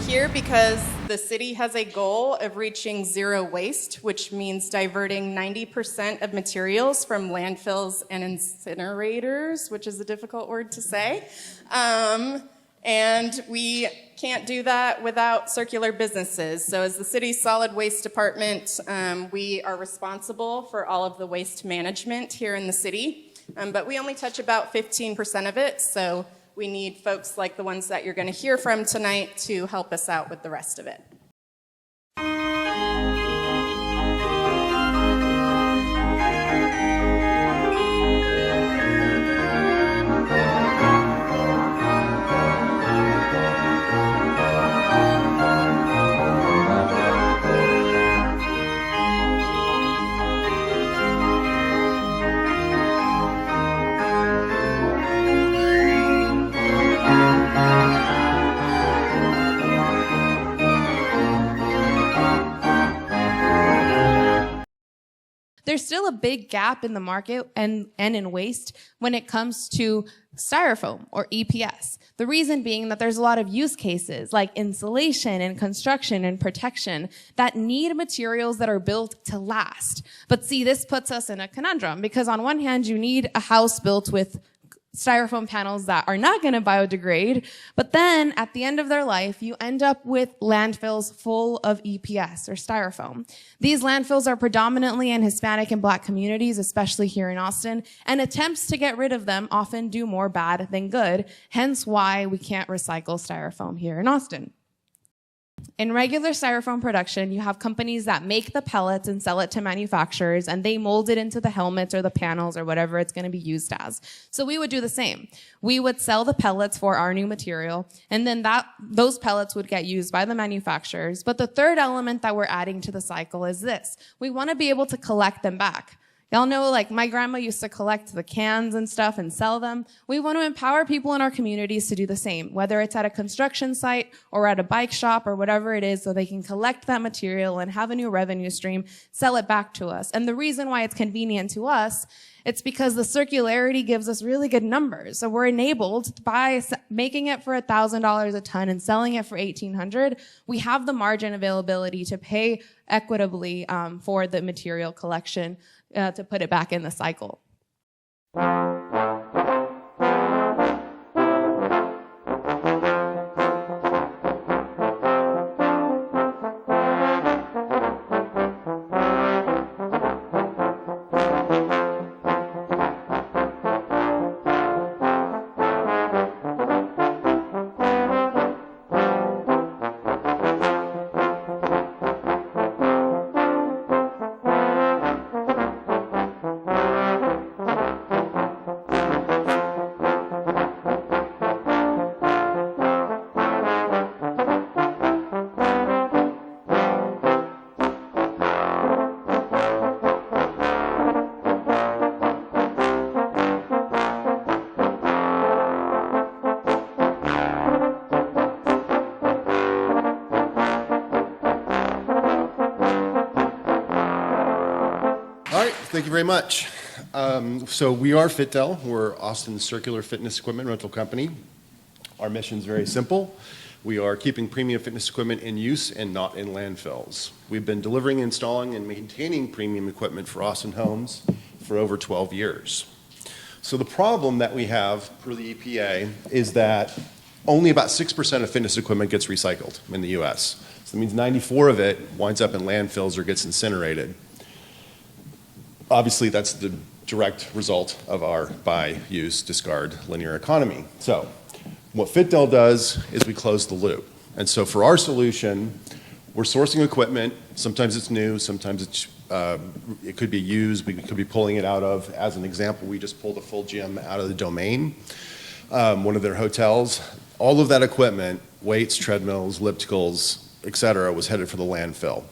here because the city has a goal of reaching zero waste, which means diverting 90% of materials from landfills and incinerators, which is a difficult word to say. And we can't do that without circular businesses. So as the city's solid waste department, we are responsible for all of the waste management here in the city, but we only touch about 15% of it, so we need folks like the ones that you're going to hear from tonight to help us out with the rest of it. There's still a big gap in the market and in waste when it comes to styrofoam or EPS. The reason being that there's a lot of use cases like insulation and construction and protection that need materials that are built to last. But see, this puts us in a conundrum because on one hand, you need a house built with styrofoam panels that are not going to biodegrade, but then at the end of their life, you end up with landfills full of EPS or styrofoam. These landfills are predominantly in Hispanic and Black communities, especially here in Austin, and attempts to get rid of them often do more bad than good, hence why we can't recycle styrofoam here in Austin. In regular styrofoam production, you have companies that make the pellets and sell it to manufacturers, and they mold it into the helmets or the panels or whatever it's going to be used as. So we would do the same. We would sell the pellets for our new material, and then those pellets would get used by the manufacturers. But the third element that we're adding to the cycle is this. We want to be able to collect them back. Y'all know, like, my grandma used to collect the cans and stuff and sell them. We want to empower people in our communities to do the same, whether it's at a construction site or at a bike shop or whatever it is, so they can collect that material and have a new revenue stream, sell it back to us. And the reason why it's convenient to us, it's because the circularity gives us really good numbers. So we're enabled by making it for $1,000 a ton and selling it for $1,800. We have the margin availability to pay equitably for the material collection to put it back in the cycle. Thank you very much. So we are FitDel. We're Austin's circular fitness equipment rental company. Our mission is very simple. We are keeping premium fitness equipment in use and not in landfills. We've been delivering, installing, and maintaining premium equipment for Austin homes for over 12 years. So the problem that we have per the EPA is that only about 6% of fitness equipment gets recycled in the US. So that means 94 of it winds up in landfills or gets incinerated. Obviously, that's the direct result of our buy, use, discard linear economy. So what FitDel does is we close the loop. And so for our solution, we're sourcing equipment. Sometimes it's new, sometimes it's, it could be used, we could be pulling it out of. As an example, we just pulled a full gym out of the Domain, one of their hotels. All of that equipment, weights, treadmills, ellipticals, et cetera, was headed for the landfill.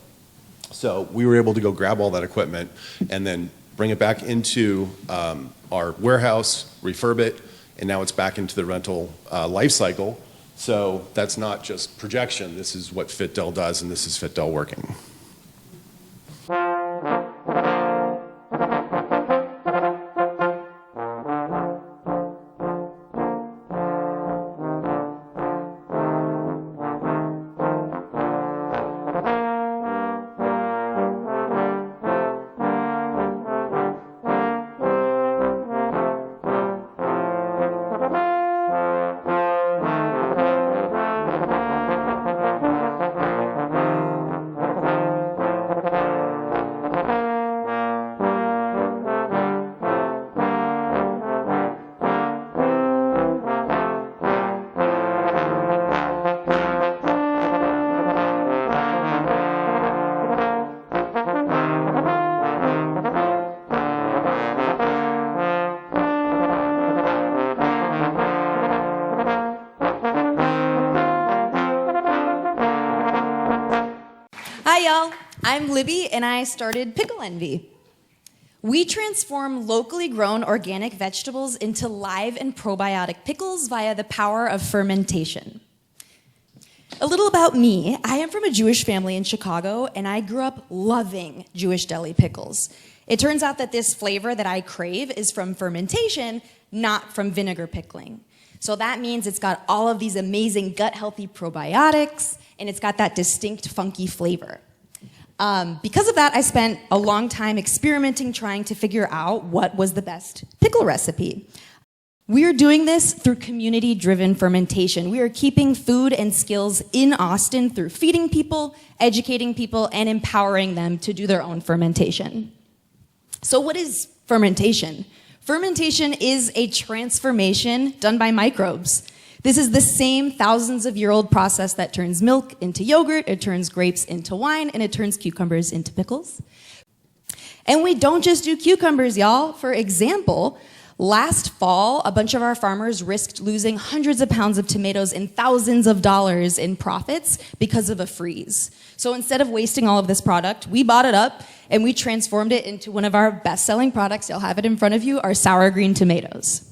So we were able to go grab all that equipment and then bring it back into our warehouse, refurb it, and now it's back into the rental life cycle. So that's not just projection. This is what FitDel does, and this is FitDel working. Hi, y'all. I'm Libby, and I started Pickle Envy. We transform locally grown organic vegetables into live and probiotic pickles via the power of fermentation. A little about me. I am from a Jewish family in Chicago, and I grew up loving Jewish deli pickles. It turns out that this flavor that I crave is from fermentation, not from vinegar pickling. So that means it's got all of these amazing gut-healthy probiotics, and it's got that distinct funky flavor. Because of that, I spent a long time experimenting, trying to figure out what was the best pickle recipe. We are doing this through community-driven fermentation. We are keeping food and skills in Austin through feeding people, educating people, and empowering them to do their own fermentation. So what is fermentation? Fermentation is a transformation done by microbes. This is the same thousands-of-year-old process that turns milk into yogurt, it turns grapes into wine, and it turns cucumbers into pickles. And we don't just do cucumbers, y'all. For example, last fall, a bunch of our farmers risked losing hundreds of pounds of tomatoes and thousands of dollars in profits because of a freeze. So instead of wasting all of this product, we bought it up and we transformed it into one of our best-selling products. You'll have it in front of you, our sour green tomatoes.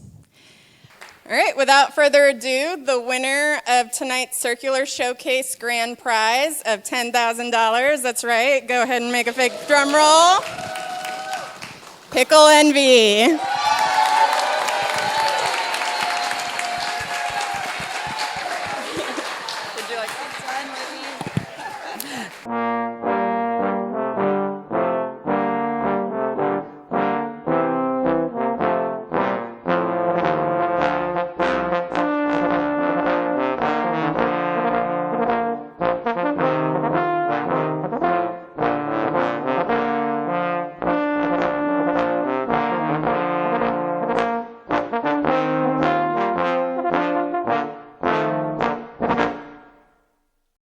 All right, without further ado, the winner of tonight's Circular Showcase Grand Prize of $10,000. That's right. Go ahead and make a fake drum roll. Pickle Envy.